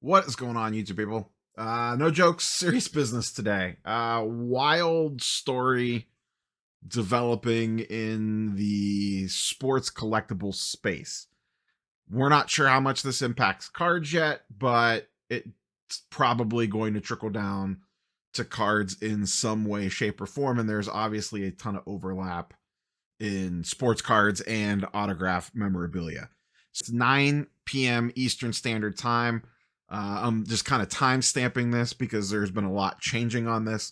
What is going on, YouTube people? No jokes, serious business today. Wild story developing in the sports collectible space. We're not sure how much this impacts cards yet, but it's probably going to trickle down to cards in some way, shape, or form. And there's obviously a ton of overlap in sports cards and autograph memorabilia. It's 9 p.m. Eastern Standard Time. I'm just kind of time stamping this because there's been a lot changing on this.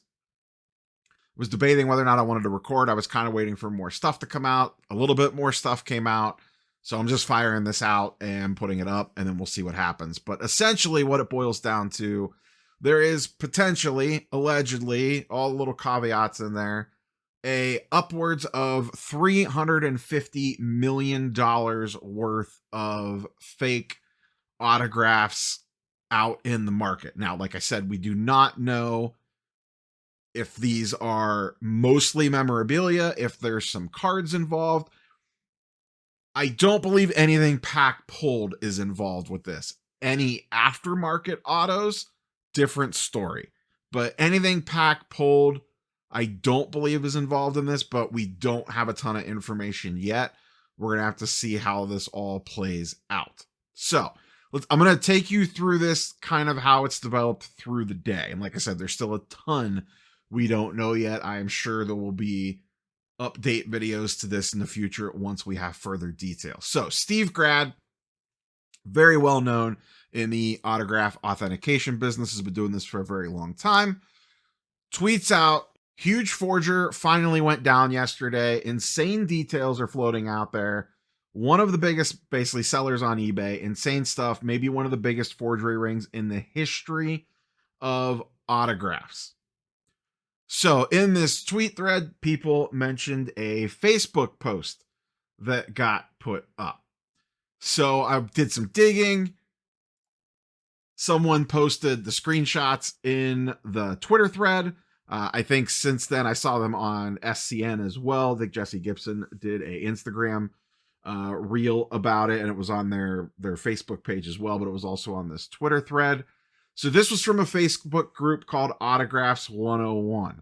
Was debating whether or not I wanted to record. I was kind of waiting for more stuff to come out. A little bit more stuff came out. So I'm just firing this out and putting it up, and then we'll see what happens. But essentially, what it boils down to, there is potentially, allegedly, all the little caveats in there, a upwards of $350 million worth of fake autographs out in the market. Now, like I said, we do not know if these are mostly memorabilia, if there's some cards involved. I don't believe anything pack pulled is involved with this. Any aftermarket autos, different story. But anything pack pulled, I don't believe is involved in this, but we don't have a ton of information yet. We're going to have to see how this all plays out. So I'm going to take you through this kind of how it's developed through the day. And like I said, there's still a ton we don't know yet. I am sure there will be update videos to this in the future once we have further details. So Steve Grad, very well known in the autograph authentication business, has been doing this for a very long time, tweets out, huge forger finally went down yesterday. Insane details are floating out there. One of the biggest basically sellers on eBay, insane stuff, maybe one of the biggest forgery rings in the history of autographs. So in this tweet thread, people mentioned a Facebook post that got put up. So I did some digging. Someone posted the screenshots in the Twitter thread. I think since then I saw them on SCN as well. I think Jesse Gibson did a Instagram reel about it, and it was on their Facebook page as well, but it was also on this Twitter thread. So this was from a Facebook group called Autographs 101.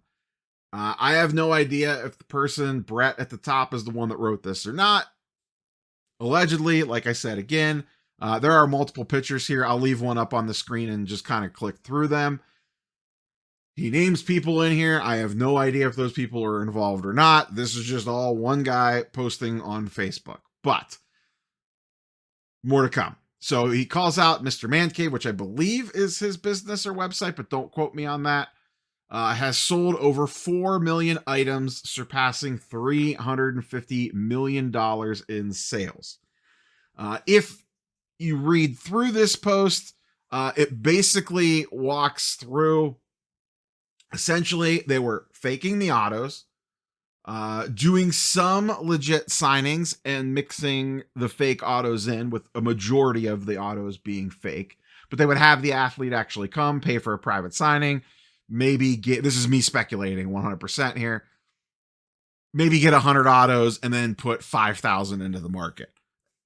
I have no idea if the person, Brett, at the top is the one that wrote this or not. Allegedly, like I said, again, there are multiple pictures here. I'll leave one up on the screen and just kind of click through them. He names people in here. I have no idea if those people are involved or not. This is just all one guy posting on Facebook. But more to come. So he calls out Mr. Man Cave, which I believe is his business or website, but don't quote me on that. Has sold over 4 million items, surpassing $350 million in sales. If you read through this post, it basically walks through, essentially, they were faking the autos, doing some legit signings and mixing the fake autos in, with a majority of the autos being fake. But they would have the athlete actually come, pay for a private signing, maybe get, this is me speculating 100% here, maybe get 100 autos and then put 5,000 into the market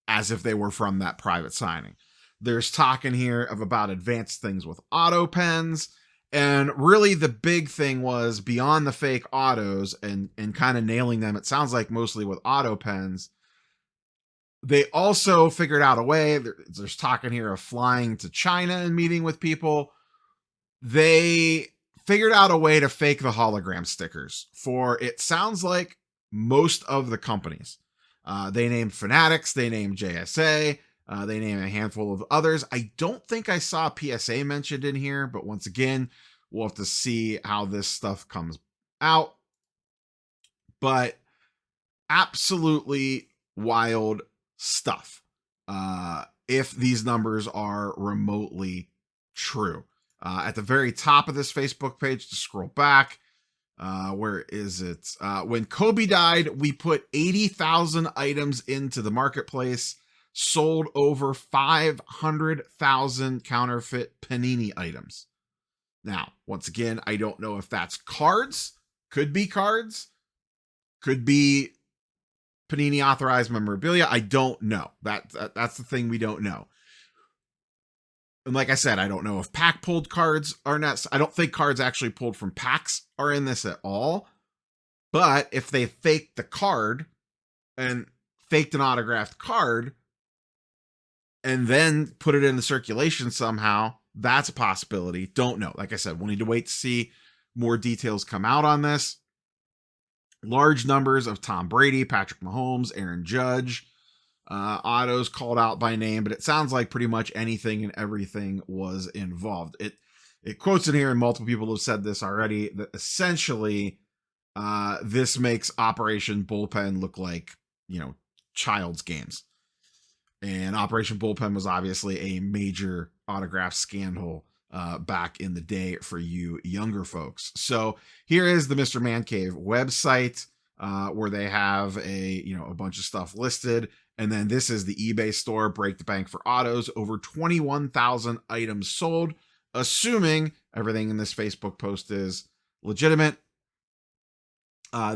as if they were from that private signing. There's talking here of about advanced things with auto pens. And really the big thing was, beyond the fake autos and kind of nailing them, it sounds like mostly with auto pens, they also figured out a way, there's talking here of flying to China and meeting with people. They figured out a way to fake the hologram stickers for, it sounds like, most of the companies. They named Fanatics, they named JSA, they named a handful of others. I don't think I saw PSA mentioned in here, but once again, we'll have to see how this stuff comes out. But absolutely wild stuff, if these numbers are remotely true. At the very top of this Facebook page, to scroll back, where is it? When Kobe died, we put 80,000 items into the marketplace, sold over 500,000 counterfeit Panini items. Now, once again, I don't know if that's cards, could be Panini authorized memorabilia. I don't know. That's the thing we don't know. And like I said, I don't know if pack pulled cards are not. I don't think cards actually pulled from packs are in this at all. But if they faked the card and faked an autographed card and then put it in the circulation somehow, that's a possibility. Don't know. Like I said, we'll need to wait to see more details come out on this. Large numbers of Tom Brady, Patrick Mahomes, Aaron Judge, autos called out by name, but it sounds like pretty much anything and everything was involved. It quotes in here, and multiple people have said this already, that essentially this makes Operation Bullpen look like, child's games. And Operation Bullpen was obviously a major autograph scandal back in the day for you younger folks. So here is the Mr. Man Cave website where they have a bunch of stuff listed. And then this is the eBay store, Break the Bank for autos, over 21,000 items sold, assuming everything in this Facebook post is legitimate.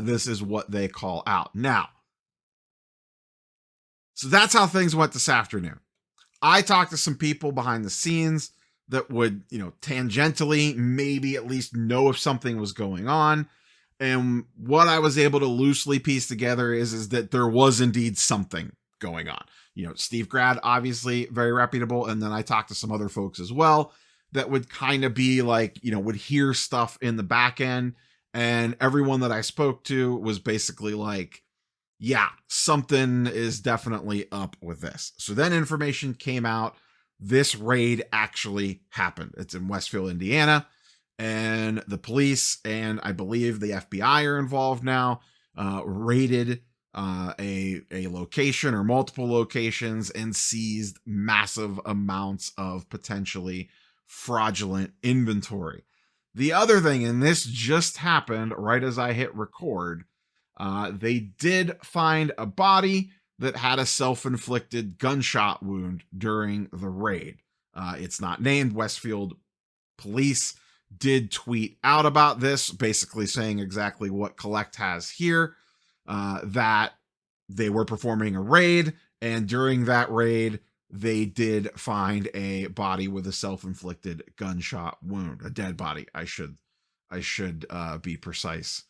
This is what they call out. Now, so that's how things went this afternoon. I talked to some people behind the scenes that would, tangentially maybe at least know if something was going on. And what I was able to loosely piece together is that there was indeed something going on. Steve Grad, obviously very reputable. And then I talked to some other folks as well that would kind of be like, would hear stuff in the back end. And everyone that I spoke to was basically like, yeah, something is definitely up with this. So then information came out. This raid actually happened. It's in Westfield, Indiana. And the police and I believe the FBI are involved now, raided a location or multiple locations and seized massive amounts of potentially fraudulent inventory. The other thing, and this just happened right as I hit record, they did find a body that had a self-inflicted gunshot wound during the raid. It's not named. Westfield police did tweet out about this, basically saying exactly what Collect has here, that they were performing a raid, and during that raid, they did find a body with a self-inflicted gunshot wound, a dead body. I should be precise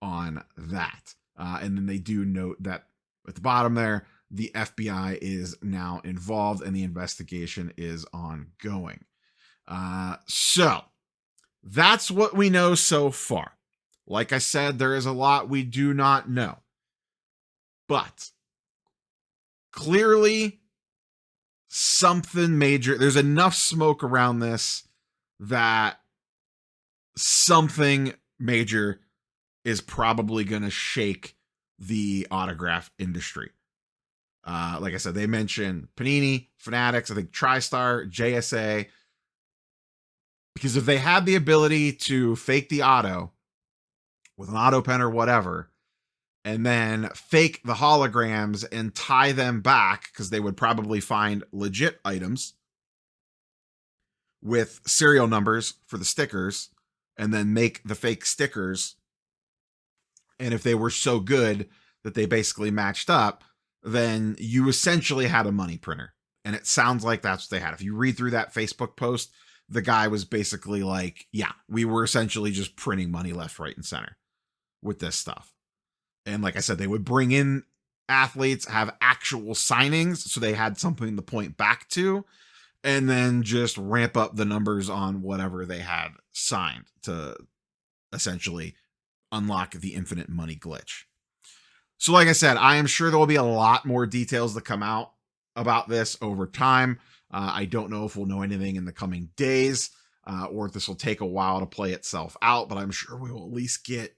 on that. And then they do note that at the bottom there, the FBI is now involved and the investigation is ongoing. So that's what we know so far. Like I said, there is a lot we do not know. But clearly something major, there's enough smoke around this that something major is probably going to shake the autograph industry. Like I said, they mentioned Panini, Fanatics, I think TriStar, JSA, because if they had the ability to fake the auto with an auto pen or whatever, and then fake the holograms and tie them back, because they would probably find legit items with serial numbers for the stickers, and then make the fake stickers. And if they were so good that they basically matched up, then you essentially had a money printer. And it sounds like that's what they had. If you read through that Facebook post, the guy was basically like, yeah, we were essentially just printing money left, right, and center with this stuff. And like I said, they would bring in athletes, have actual signings, so they had something to point back to, and then just ramp up the numbers on whatever they had signed to essentially unlock the infinite money glitch. So like I said, I am sure there will be a lot more details that come out about this over time. I don't know if we'll know anything in the coming days, or if this will take a while to play itself out, but I'm sure we will at least get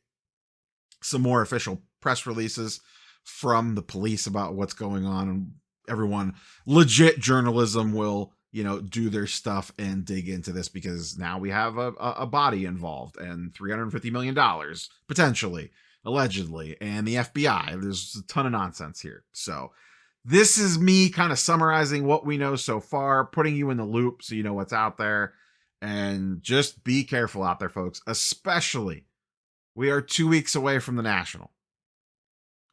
some more official press releases from the police about what's going on, and everyone, legit journalism, will do their stuff and dig into this, because now we have a body involved and $350 million potentially, allegedly, and the FBI. There's a ton of nonsense here. So this is me kind of summarizing what we know so far, putting you in the loop so you know what's out there, and just be careful out there, folks. Especially, we are 2 weeks away from the National.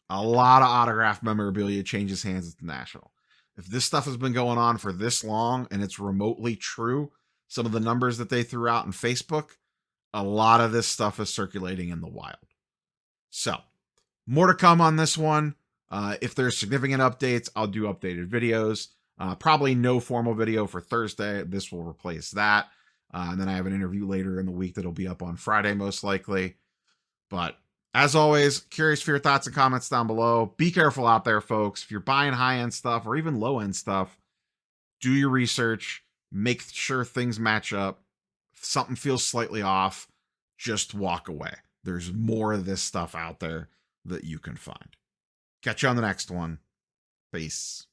A lot of autographed memorabilia changes hands at the National. If this stuff has been going on for this long and it's remotely true, some of the numbers that they threw out on Facebook, a lot of this stuff is circulating in the wild. So, more to come on this one. If there's significant updates, I'll do updated videos. Probably no formal video for Thursday. This will replace that. And then I have an interview later in the week that'll be up on Friday, most likely. But as always, curious for your thoughts and comments down below. Be careful out there, folks. If you're buying high-end stuff or even low-end stuff, do your research. Make sure things match up. If something feels slightly off, just walk away. There's more of this stuff out there that you can find. Catch you on the next one. Peace.